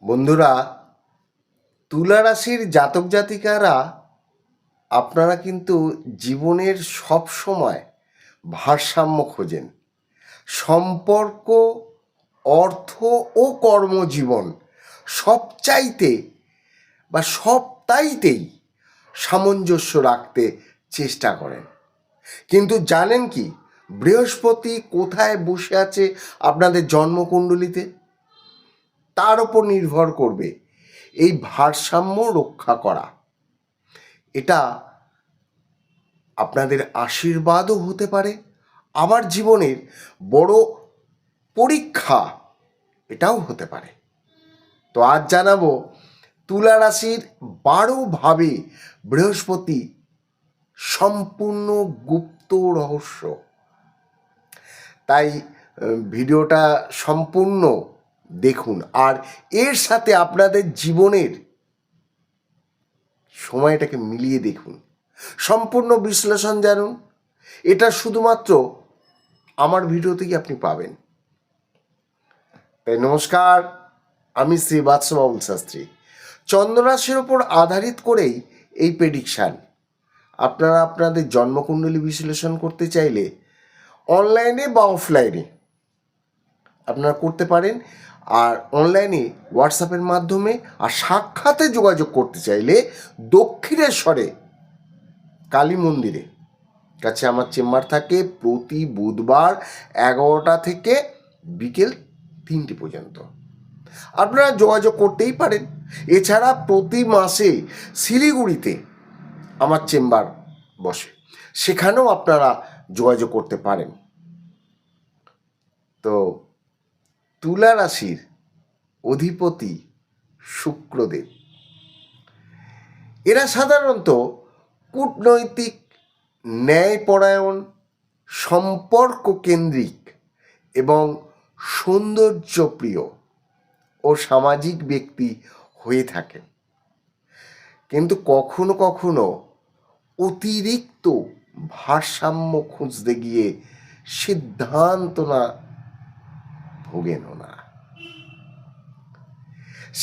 বন্ধুরা, তুলা রাশির জাতক জাতিকারা আপনারা কিন্তু জীবনের সব সময় ভারসাম্য খোঁজেন। সম্পর্ক, অর্থ ও কর্মজীবন সবচাইতে বা সবটাইতেই সামঞ্জস্য রাখতে চেষ্টা করেন। কিন্তু জানেন কি, বৃহস্পতি কোথায় বসে আছে আপনাদের জন্মকুণ্ডলিতে? তার ওপর নির্ভর করবে এই ভারসাম্য রক্ষা করা। এটা আপনাদের আশীর্বাদও হতে পারে, আবার জীবনের বড় পরীক্ষা এটাও হতে পারে। তো আজ জানাবো তুলা রাশির 12 ভাবে বৃহস্পতি সম্পূর্ণ গুপ্ত রহস্য। তাই ভিডিওটা সম্পূর্ণ দেখুন, আর এর সাথে আপনাদের জীবনের সময়টাকে মিলিয়ে দেখুন, সম্পূর্ণ বিশ্লেষণ জানুন। এটা শুধুমাত্র আমার ভিডিওতেই আপনি পাবেন। তাই নমস্কার, আমি শ্রী বাৎসবাবুল শাস্ত্রী। চন্দ্ররাশির ওপর আধারিত করেই এই প্রেডিকশান। আপনারা আপনাদের জন্মকুণ্ডলী বিশ্লেষণ করতে চাইলে অনলাইনে বা অফলাইনে আপনারা করতে পারেন, আর অনলাইনে হোয়াটসঅ্যাপের মাধ্যমে, আর সাক্ষাতে যোগাযোগ করতে চাইলে দক্ষিণেশ্বরে কালী মন্দিরে কাছে আমার চেম্বার থাকে প্রতি বুধবার 11টা থেকে বিকেল 3টে পর্যন্ত। আপনারা যোগাযোগ করতেই পারেন। এছাড়া প্রতি মাসে শিলিগুড়িতে আমার চেম্বার বসে, সেখানেও আপনারা যোগাযোগ করতে পারেন। তো তুলা রাশির অধিপতি শুক্রদেব, এরা সাধারণত কূটনৈতিক, ন্যায়পরায়ণ, সম্পর্ক কেন্দ্রিক এবং সৌন্দর্যপ্রিয় ও সামাজিক ব্যক্তি হয়ে থাকেন। কিন্তু কখনো কখনো অতিরিক্ত ভারসাম্য খুঁজতে গিয়ে সিদ্ধান্ত না ভোগেন না।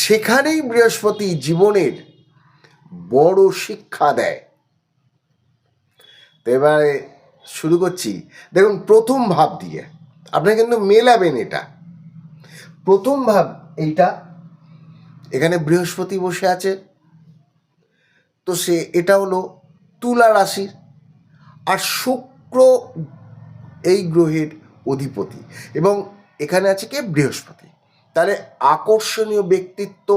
সেখানেই বৃহস্পতি জীবনের বড় শিক্ষা দেয়। তো এবারে শুরু করছি। দেখুন, প্রথম ভাব দিয়ে আপনারা কিন্তু মেলাবেন। এটা প্রথম ভাব, এইটা এখানে বৃহস্পতি বসে আছে। তো এটা হলো তুলা রাশির, আর শুক্র এই গ্রহের অধিপতি, এবং এখানে আছে কে? বৃহস্পতি। তাহলে আকর্ষণীয় ব্যক্তিত্ব,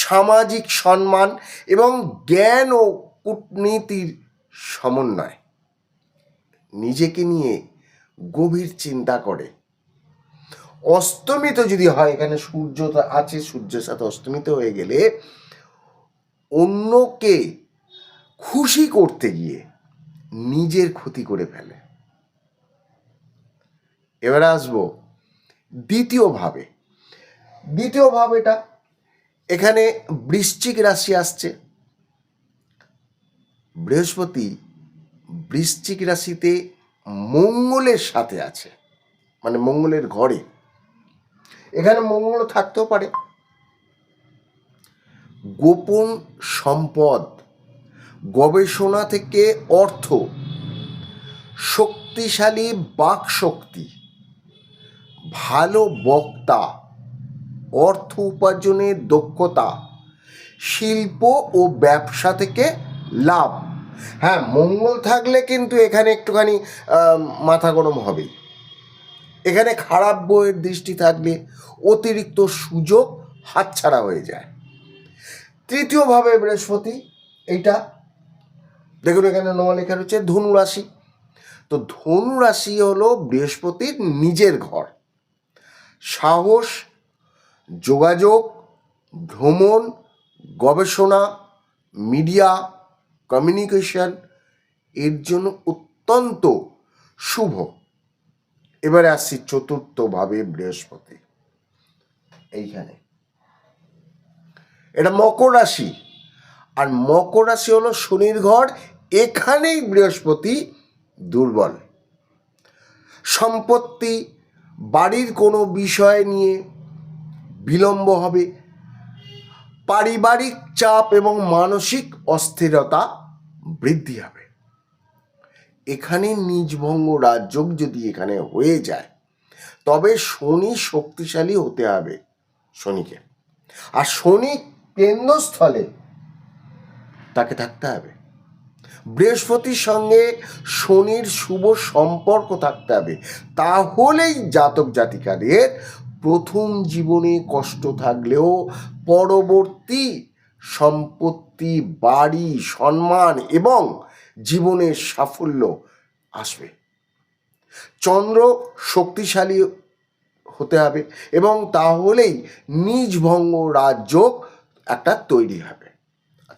সামাজিক সম্মান এবং জ্ঞান ও কূটনীতির সমন্বয়। নিজেকে নিয়ে গভীর চিন্তা করে। অস্তমিত যদি হয়, এখানে সূর্য আছে, সূর্যের সাথে অস্তমিত হয়ে গেলে অন্যকে খুশি করতে গিয়ে নিজের ক্ষতি করে ফেলে। এবারে আসবো দ্বিতীয় ভাবে। দ্বিতীয় ভাব, এটা এখানে বৃশ্চিক রাশি আসছে। বৃহস্পতি বৃশ্চিক রাশিতে মঙ্গলের সাথে আছে, মানে মঙ্গলের ঘরে। এখানে মঙ্গল থাকতেও পারে। গোপন সম্পদ, গবেষণা থেকে অর্থ, শক্তিশালী বাকশক্তি, ভালো বক্তা, অর্থ উপার্জনের দক্ষতা, শিল্প ও ব্যবসা থেকে লাভ। হ্যাঁ, মঙ্গল থাকলে কিন্তু এখানে একটুখানি মাথা গরম হবে। এখানে খারাপ বইয়ের দৃষ্টি থাকলে অতিরিক্ত সুযোগ হাতছাড়া হয়ে যায়। তৃতীয়ভাবে বৃহস্পতি, এইটা দেখুন এখানে নোয়া লেখা রয়েছে ধনুরাশি। তো ধনুরাশি হলো বৃহস্পতির নিজের ঘর। সাহস, যোগাযোগ, ভ্রমণ, গবেষণা, মিডিয়া, কমিউনিকেশন এর জন্য অত্যন্ত শুভ। এবারে আসছি চতুর্থভাবে বৃহস্পতি। এইখানে এটা মকর রাশি, আর মকর রাশি হলো শনির ঘর। এখানেই বৃহস্পতি দুর্বল। সম্পত্তি, বাড়ির কোনো বিষয় নিয়ে বিলম্ব হবে, পারিবারিক চাপ এবং মানসিক অস্থিরতা বৃদ্ধি হবে। এখানে নিজভঙ্গ রাজযোগ যদি এখানে হয়ে যায়, তবে শনি শক্তিশালী হতে হবে শনিকে, আর শনি কেন্দ্রস্থলে তাকে থাকতে হবে। বৃহস্পতির সঙ্গে শনির শুভ সম্পর্ক থাকতে হবে, তাহলেই জাতক জাতিকাদের প্রথম জীবনে কষ্ট থাকলেও পরবর্তী সম্পত্তি, বাড়ি, সম্মান এবং জীবনের সাফল্য আসবে। চন্দ্র শক্তিশালী হতে হবে এবং তাহলেই নিজভঙ্গ রাজযোগ একটা তৈরি হবে,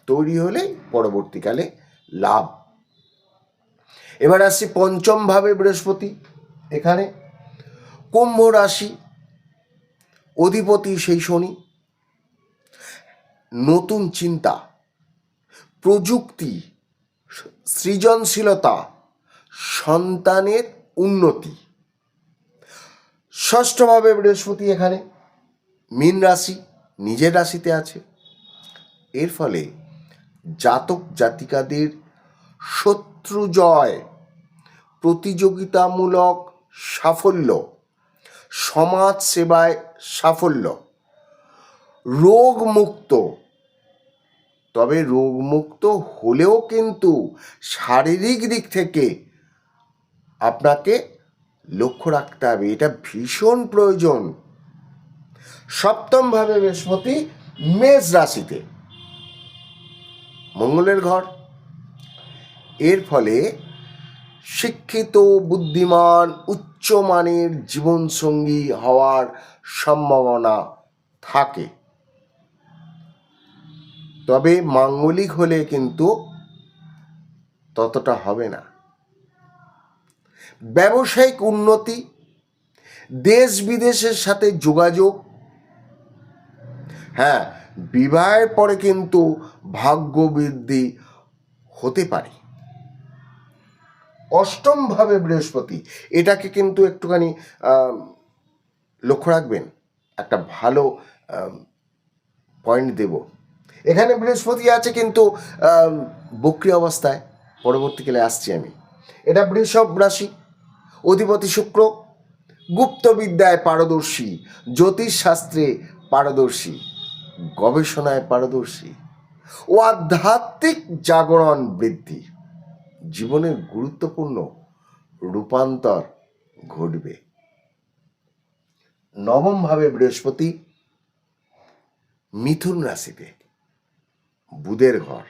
তৈরি হলেই পরবর্তীকালে লাভ। এবার আসছি পঞ্চম ভাবে বৃহস্পতি, এখানে কুম্ভ রাশি, অধিপতি সেই শনি। নতুন চিন্তা, প্রযুক্তি, সৃজনশীলতা, সন্তানের উন্নতি। ষষ্ঠভাবে বৃহস্পতি এখানে মীন রাশি, নিজের রাশিতে আছে। এর ফলে জাতক জাতিকাদের শত্রু জয়, প্রতিযোগিতামূলক সাফল্য, সমাজ সেবায় সাফল্য, রোগমুক্ত। তবে রোগমুক্ত হলেও কিন্তু শারীরিক দিক থেকে আপনাকে লক্ষ্য রাখতে হবে, এটা ভীষণ প্রয়োজন। সপ্তমভাবে বৃহস্পতি মেষ রাশিতে, মঙ্গলের ঘর। এর ফলে শিক্ষিত, বুদ্ধিমান, উচ্চমানের জীবনসঙ্গী হওয়ার সম্ভাবনা থাকে। তবে মাঙ্গলিক হলে কিন্তু ততটা হবে না। ব্যবসায়িক উন্নতি, দেশ বিদেশের সাথে যোগাযোগ, হ্যাঁ, বিবাহের পরে কিন্তু ভাগ্য বৃদ্ধি হতে পারে। অষ্টমভাবে বৃহস্পতি, এটাকে কিন্তু একটুখানি লক্ষ্য রাখবেন, একটা ভালো পয়েন্ট দেব। এখানে বৃহস্পতি আছে কিন্তু বক্রী অবস্থায়, পরবর্তীকালে আসছি আমি। এটা বৃষভ রাশি, অধিপতি শুক্র, গুপ্তবিদ্যায় পারদর্শী, জ্যোতিষশাস্ত্রে পারদর্শী, গবেষণায় পারদর্শী ও আধ্যাত্মিক জাগরণ বৃদ্ধি। জীবনের গুরুত্বপূর্ণ রূপান্তর ঘটবে। নবমভাবে বৃহস্পতি মিথুন রাশিতে, বুধের ঘর।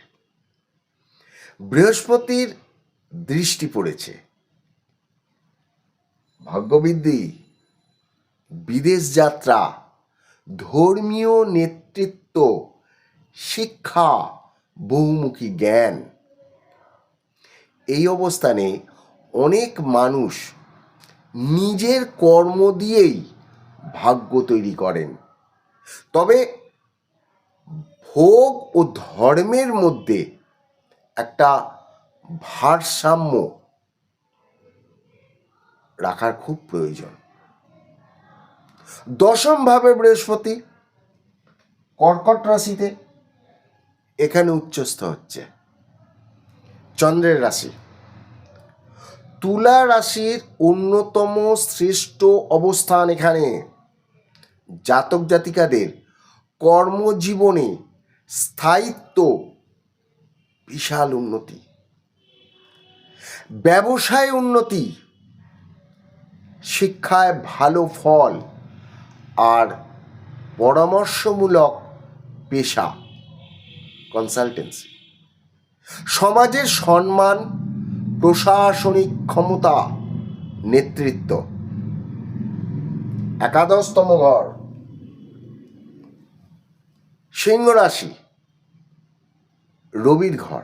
বৃহস্পতির দৃষ্টি পড়েছে, ভাগ্যবৃদ্ধি, বিদেশ যাত্রা, ধর্মীয় নেতৃত্ব, শিক্ষা, বহুমুখী জ্ঞান। এই অবস্থানে অনেক মানুষ নিজের কর্ম দিয়েই ভাগ্য তৈরি করেন। তবে ভোগ ও ধর্মের মধ্যে একটা ভারসাম্য রাখার খুব প্রয়োজন। দশমভাবে বৃহস্পতি কর্কট রাশিতে, এখানে উচ্চস্থ হচ্ছে, চন্দ্রের রাশি। তুলা রাশির অন্যতম শ্রেষ্ঠ অবস্থান এখানে। জাতক জাতিকাদের কর্মজীবনে স্থায়িত্ব, বিশাল উন্নতি, ব্যবসায় উন্নতি, শিক্ষায় ভালো ফল আর পরামর্শমূলক পেশা, কনসালটেন্সি, সমাজের সম্মান, প্রশাসনিক ক্ষমতা, নেতৃত্ব। একাদশতম ঘর সিংহ রাশি, রবির ঘর।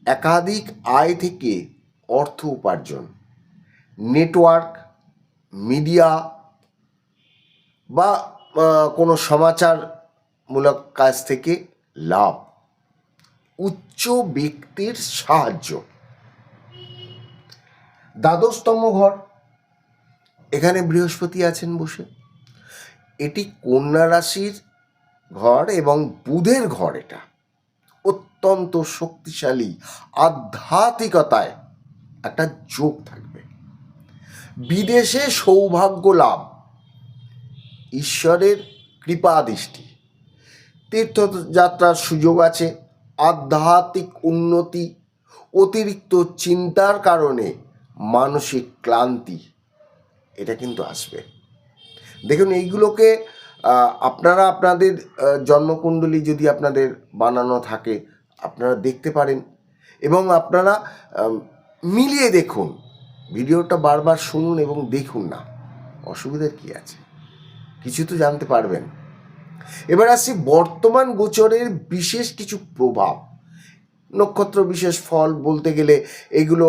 একাধিক আয় থেকে অর্থ উপার্জন, নেটওয়ার্ক, মিডিয়া বা কোনো সমাচারমূলক কাজ থেকে লাভ, উচ্চ ব্যক্তির সাহায্য। দ্বাদশতম ঘর, এখানে বৃহস্পতি আছেন বসে। এটি কন্যা রাশির ঘর এবং বুধের ঘর, এটা অত্যন্ত শক্তিশালী আধ্যাত্মিকতায় একটা যোগ থাকবে। বিদেশে সৌভাগ্য লাভ, ঈশ্বরের কৃপা দৃষ্টি, তীর্থযাত্রার সুযোগ আছে, আধ্যাত্মিক উন্নতি, অতিরিক্ত চিন্তার কারণে মানসিক ক্লান্তি এটা কিন্তু আসবে। দেখুন, এইগুলোকে আপনারা আপনাদের জন্মকুণ্ডলী যদি আপনাদের বানানো থাকে আপনারা দেখতে পারেন এবং আপনারা মিলিয়ে দেখুন। ভিডিওটা বারবার শুনুন এবং দেখুন না, অসুবিধার কী আছে, কিছু তো জানতে পারবেন। এবার আসছি বর্তমান গোচরের বিশেষ কিছু প্রভাব। নক্ষত্র বিশেষ ফল বলতে গেলে এগুলো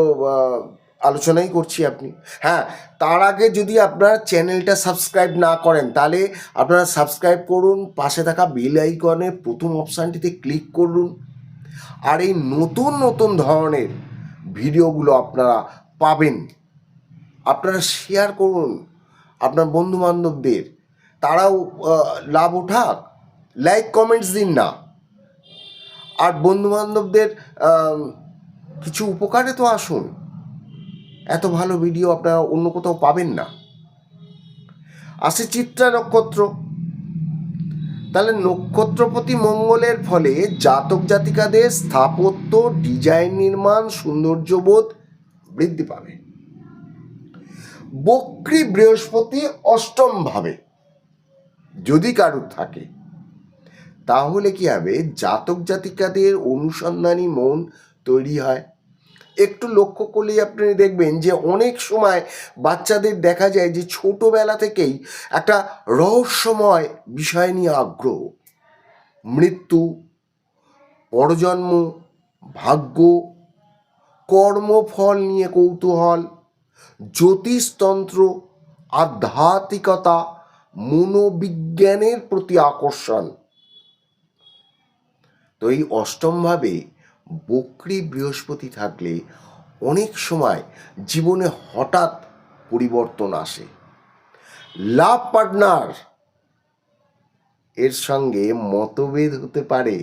আলোচনাই করছি আপনি। হ্যাঁ, তার আগে যদি আপনারা চ্যানেলটা সাবস্ক্রাইব না করেন তাহলে আপনারা সাবস্ক্রাইব করুন, পাশে থাকা বেল আইকনের প্রথম অপশানটিতে ক্লিক করুন। আর এই নতুন নতুন ধরনের ভিডিওগুলো আপনারা পাবেন। আপনারা শেয়ার করুন আপনার বন্ধুবান্ধবদের, তারাও লাভ ওঠাক। লাইক কমেন্টস দিন না, আর বন্ধুবান্ধবদের কিছু উপকারে তো আসুন। এত ভালো ভিডিও আপনারা অন্য কোথাও পাবেন না। আসে চিত্রা নক্ষত্র, তাহলে নক্ষত্রপতি মঙ্গলের ফলে জাতক জাতিকাদের স্থাপত্য, ডিজাইন নির্মাণ, সৌন্দর্যবোধ বৃদ্ধি পাবে। বক্রী বৃহস্পতি অষ্টম ভাবে যদি কারুর থাকে তাহলে কি হবে, জাতক জাতিকাদের অনুসন্ধানী মন তৈরি হয়। একটু লক্ষ্য করলেই আপনি দেখবেন যে অনেক সময় বাচ্চাদের দেখা যায় যে ছোটোবেলা থেকেই একটা রহস্যময় বিষয় নিয়ে আগ্রহ। মৃত্যু, পরজন্ম, ভাগ্য, কর্মফল নিয়ে কৌতূহল, জ্যোতিষতন্ত্র, আধ্যাত্মিকতা, মনোবিজ্ঞানের প্রতি আকর্ষণ। তো এই অষ্টমভাবে বক্রী বৃহস্পতি থাকলে অনেক সময় জীবনে হঠাৎ পরিবর্তন আসে। লাভ পার্টনার এর সঙ্গে মতভেদ হতে পারে,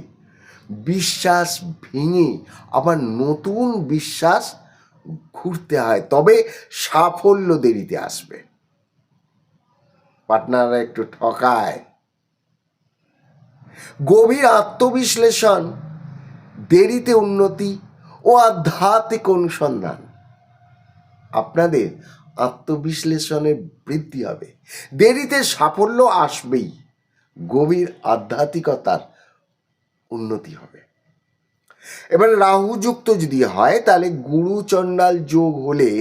বিশ্বাস ভেঙে আবার নতুন বিশ্বাস ঘুরতে হয়, তবে সাফল্য দেরিতে আসবে। পার্টনাররা একটু ঠকায়। গভীর আত্মবিশ্লেষণ, দেরিতে উন্নতি ও আধ্যাত্মিক অনুসন্ধান। আপনাদের আত্মবিশ্লেষণে বৃদ্ধি হবে, দেরিতে সাফল্য আসবেই, গভীর আধ্যাত্মিকতার উন্নতি হবে। এবার রাহুযুক্ত যদি হয় তাহলে গুরু চণ্ডাল যোগ হলে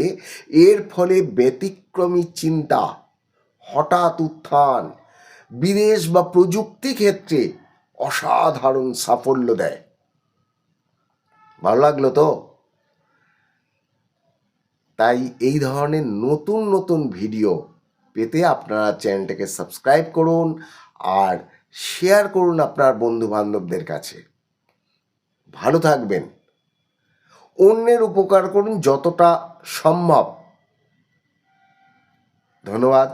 এর ফলে ব্যতিক্রমী চিন্তা, হঠাৎ উত্থান, বিদেশ বা প্রযুক্তি ক্ষেত্রে অসাধারণ সাফল্য দেয়। ভালো লাগলো তো? তাই এই ধরনের নতুন নতুন ভিডিও পেতে আপনারা চ্যানেলটাকে সাবস্ক্রাইব করুন আর শেয়ার করুন আপনার বন্ধু বান্ধবদের কাছে। ভালো থাকবেন, অন্যের উপকার করুন যতটা সম্ভব। ধন্যবাদ।